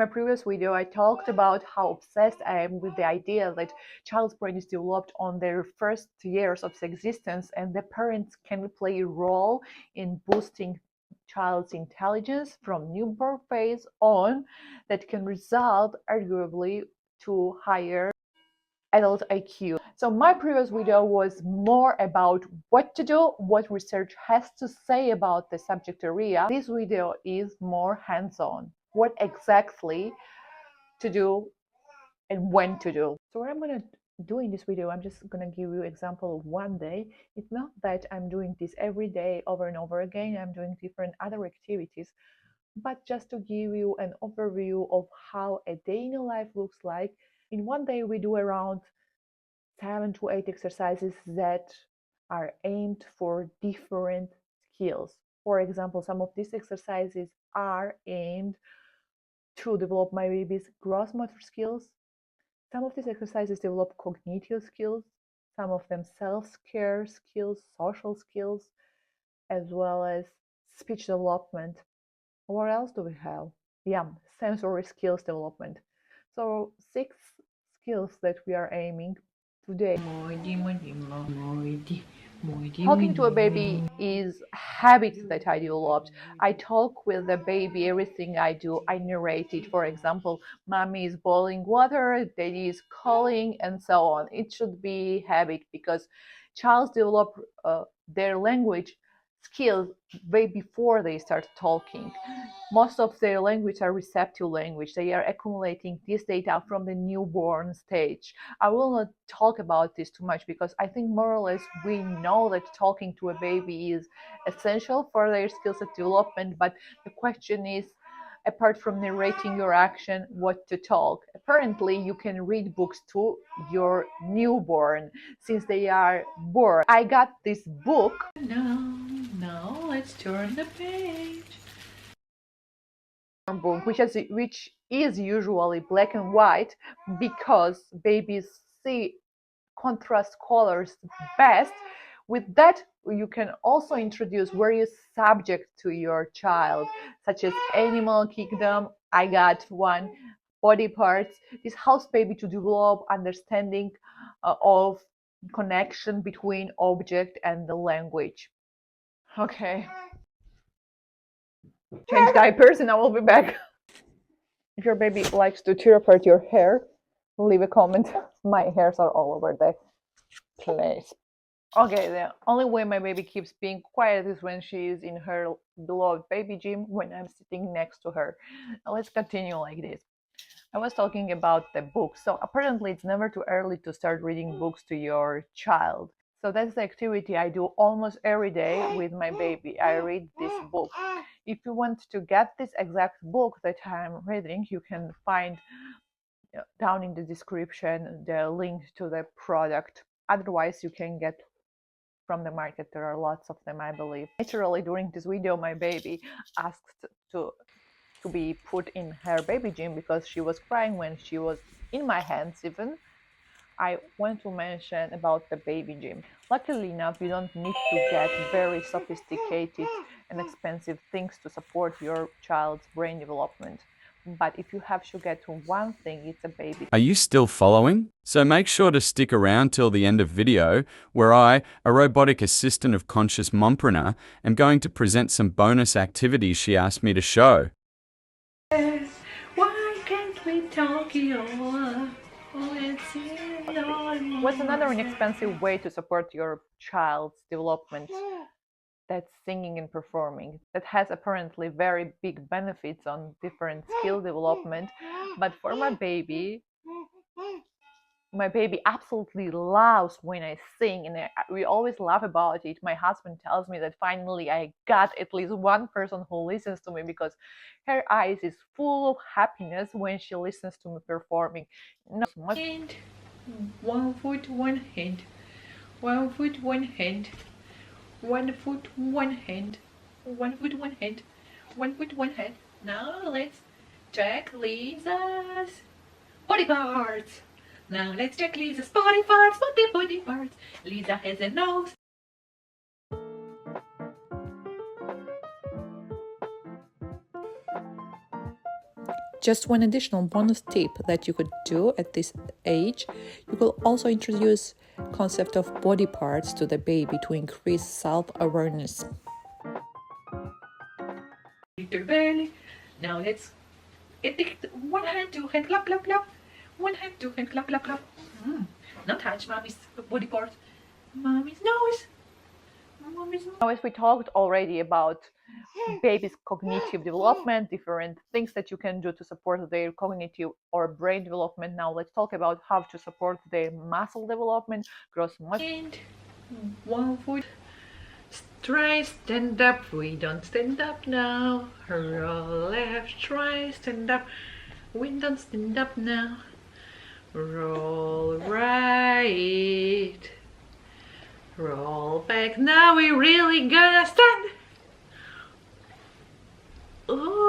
my previous video, I talked about how obsessed I am with the idea that child's brain is developed on their first years of existence, and the parents can play a role in boosting child's intelligence from newborn phase on, that can result arguably to higher adult IQ. So my previous video was more about what to do, what research has to say about the subject area. This video is more hands-on, what exactly to do and when to do. So what I'm gonna do in this video, I'm just gonna give you example of one day. It's not that I'm doing this every day over and over again. I'm doing different other activities, but just to give you an overview of how a day in a life looks like. In one day we do around 7 to 8 exercises that are aimed for different skills. For example, some of these exercises are aimed to develop my baby's gross motor skills. Some of these exercises develop cognitive skills, some of them self-care skills, social skills, as well as speech development. What else do we have? Yeah, sensory skills development. So 6 skills that we are aiming today. Talking to a baby is a habit that I developed. I talk with the baby, everything I do, I narrate it. For example, mommy is boiling water, daddy is calling, and so on. It should be habit because childs develop their language skills way before they start talking. Most of their language are receptive language. They are accumulating this data from the newborn stage. I will not talk about this too much because I think more or less we know that talking to a baby is essential for their skills of development, but the question is, apart from narrating your action, what to talk. Apparently, you can read books to your newborn since they are born. I got this book. Now let's turn the page. Book, which is usually black and white because babies see contrast colors best. With that, you can also introduce various subjects to your child, such as animal kingdom. I got one, body parts. This helps baby to develop understanding of connection between object and the language. Okay. Change diapers and I will be back. If your baby likes to tear apart your hair, leave a comment. My hairs are all over the place. Okay, the only way my baby keeps being quiet is when she is in her beloved baby gym when I'm sitting next to her. Now let's continue like this. I was talking about the books. So apparently it's never too early to start reading books to your child. So that's the activity I do almost every day with my baby. I read this book. If you want to get this exact book that I'm reading, you can find down in the description the link to the product. Otherwise, you can get from the market. There are lots of them, I believe. Naturally, during this video, my baby asked to be put in her baby gym because she was crying when she was in my hands even. I want to mention about the baby gym. Luckily enough, you don't need to get very sophisticated and expensive things to support your child's brain development. But if you have to get to one thing, it's a baby. Are you still following? So make sure to stick around till the end of video, where I, a robotic assistant of conscious mompreneur, am going to present some bonus activities she asked me to show. Why can't we talk it over? What's another inexpensive way to support your child's development? That's singing and performing. That has apparently very big benefits on different skill development. But for my baby absolutely loves when I sing, and we always laugh about it. My husband tells me that finally I got at least one person who listens to me because her eyes is full of happiness when she listens to me performing. And 1 foot, 1 hand. 1 foot, 1 hand. 1 foot, 1 hand. 1 foot, 1 hand. 1 foot, 1 hand. Now let's check Lisa's body parts. Now let's check Lisa's body parts. Body parts. Lisa has a nose. Just one additional bonus tip that you could do at this age, you will also introduce concept of body parts to the baby to increase self-awareness. Little belly. Now let's one hand, two hand, clap, clap, clap. One hand, two hand, clap, clap, clap. Now touch mommy's body part. Mommy's nose. Mommy's nose. Now, as we talked already about baby's cognitive development, different things that you can do to support their cognitive or brain development. Now let's talk about how to support their muscle development, gross muscle. And 1 foot. Try stand up, we don't stand up now. Roll left, try stand up, we don't stand up now. Roll right, roll back, now we really gonna stand. Ooh.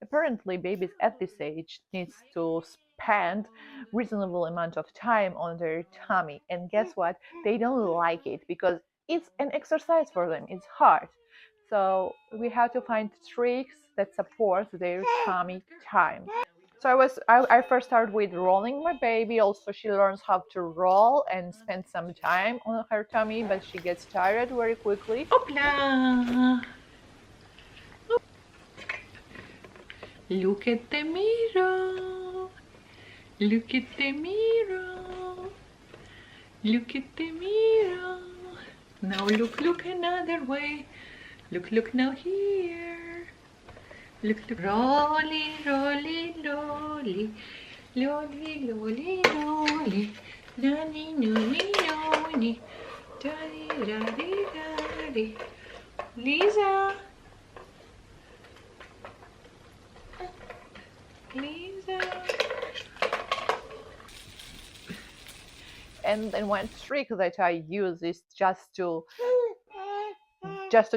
Apparently, babies at this age needs to spend reasonable amount of time on their tummy, and guess what? They don't like it because it's an exercise for them. It's hard. So we have to find tricks that support their tummy time. So I first started with rolling my baby. Also, she learns how to roll and spend some time on her tummy, but she gets tired very quickly. Hopla! Look at the mirror. Look at the mirror. Look at the mirror. Now look another way. Look now here. Look. Rolly, rolly, rolly. Lolly, lolly, lolly. Nani, noni, noni. Daddy, daddy, daddy. Lisa. Lisa. And then one trick that I use is just to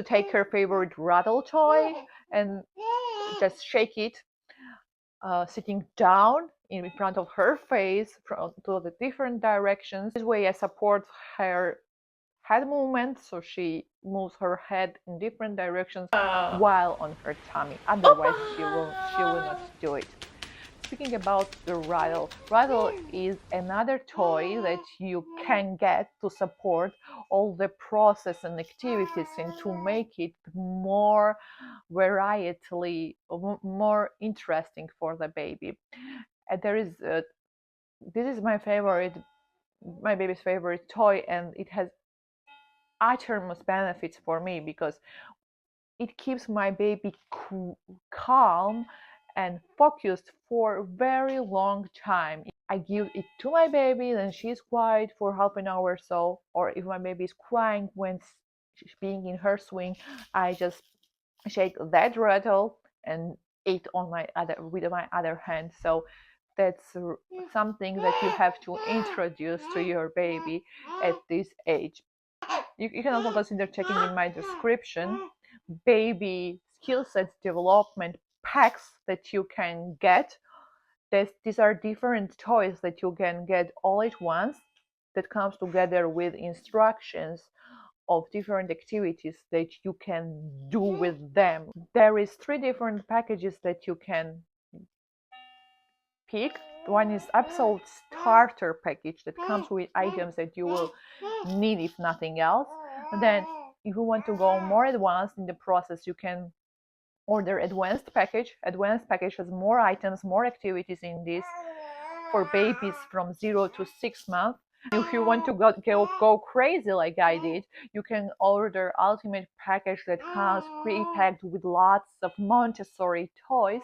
take her favorite rattle toy and just shake it, sitting down in front of her face to the different directions. This way I support her head movement, so she moves her head in different directions while on her tummy. Otherwise, she will not do it. Speaking about the rattle is another toy that you can get to support all the process and activities and to make it more variety, more interesting for the baby. And this is my baby's favorite toy, and it has uttermost benefits for me because it keeps my baby calm and focused for a very long time. I give it to my baby, then she's quiet for half an hour or so. Or if my baby is crying when she's being in her swing, I just shake that rattle and it on with my other hand. So that's something that you have to introduce to your baby at this age. You can also consider checking in my description baby skill set development packs that you can get. These are different toys that you can get all at once that comes together with instructions of different activities that you can do with them. There is 3 different packages that you can pick. One is absolute starter package that comes with items that you will need if nothing else. And then if you want to go more advanced in the process, you can order advanced package. Advanced package has more items, more activities in this for babies from 0 to 6 months. If you want to go crazy like I did, you can order ultimate package that comes pre-packed with lots of Montessori toys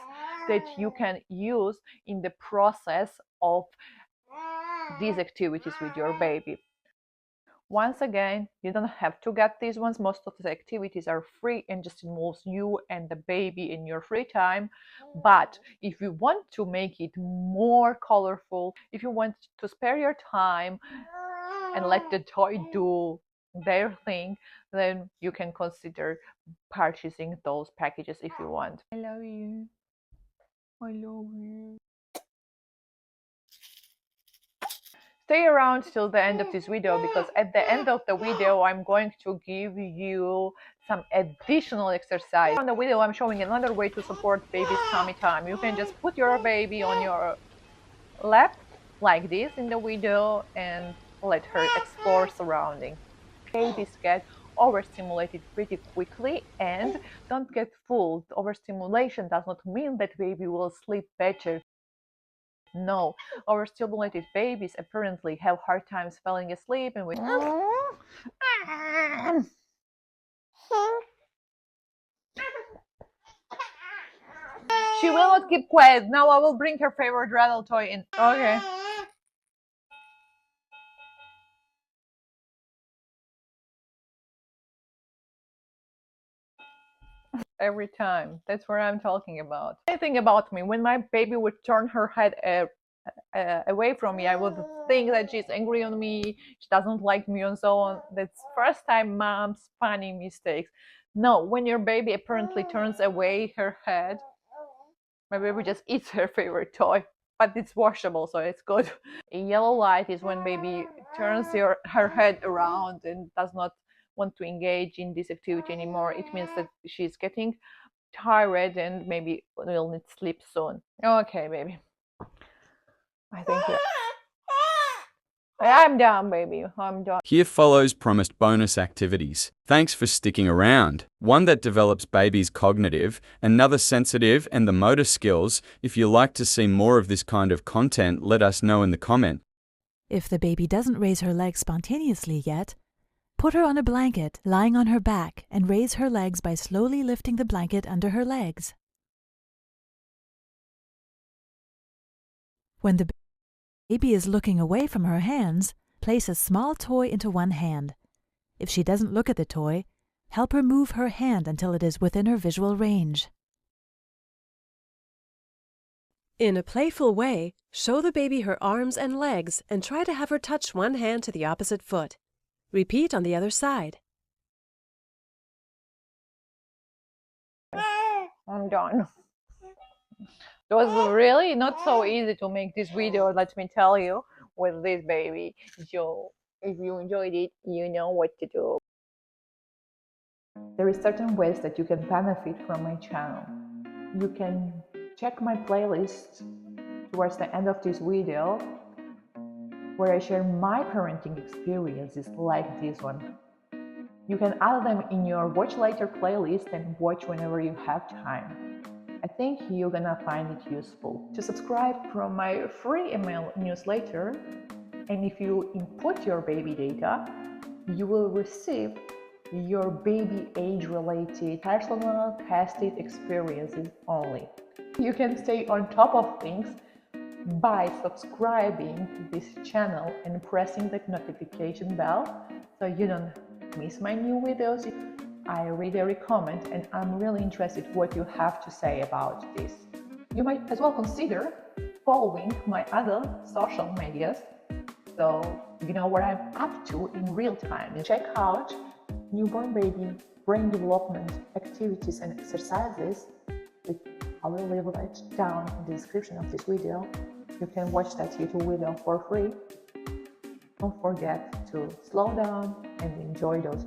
that you can use in the process of these activities with your baby. Once again, you don't have to get these ones. Most of the activities are free and just involves you and the baby in your free time. But if you want to make it more colorful, if you want to spare your time and let the toy do their thing, then you can consider purchasing those packages if you want. I love you. I love you. stay around till the end of this video, because at the end of the video I'm going to give you some additional exercise. On the video I'm showing another way to support baby's tummy time. You can just put your baby on your lap like this in the video and let her explore surroundings. Babies get overstimulated pretty quickly, and don't get fooled. Overstimulation does not mean that baby will sleep better. No, overstimulated babies apparently have hard times falling asleep, and she will not keep quiet. Now I will bring her favorite rattle toy in. Okay. Every time. That's what I'm talking about. Anything about me. When my baby would turn her head away from me, I would think that she's angry on me, she doesn't like me, and so on. That's first time mom's funny mistakes. No, when your baby apparently turns away her head, my baby just eats her favorite toy, but it's washable, so it's good. A yellow light is when baby turns her head around and does not want to engage in this activity anymore. It means that she's getting tired and maybe will need sleep soon. Okay, baby. I think I'm done, baby. I'm done. Here follows promised bonus activities. Thanks for sticking around. One that develops baby's cognitive, another sensitive and the motor skills. If you like to see more of this kind of content, let us know in the comment. If the baby doesn't raise her legs spontaneously yet, put her on a blanket lying on her back and raise her legs by slowly lifting the blanket under her legs. When the baby is looking away from her hands, place a small toy into one hand. If she doesn't look at the toy, help her move her hand until it is within her visual range. In a playful way, show the baby her arms and legs and try to have her touch one hand to the opposite foot. Repeat on the other side. I'm done. It was really not so easy to make this video, let me tell you, with this baby. So if you enjoyed it, you know what to do. There is certain ways that you can benefit from my channel. You can check my playlist towards the end of this video, where I share my parenting experiences like this one. You can add them in your watch later playlist and watch whenever you have time. I think you're gonna find it useful. To subscribe from my free email newsletter, and if you input your baby data, you will receive your baby age-related personal tested experiences only. You can stay on top of things by subscribing to this channel and pressing the notification bell so you don't miss my new videos. I read every comment and I'm really interested what you have to say about this. You might as well consider following my other social medias so you know what I'm up to in real time. And check out newborn baby brain development activities and exercises. I will leave it down in the description of this video. You can watch that YouTube video for free. Don't forget to slow down and enjoy those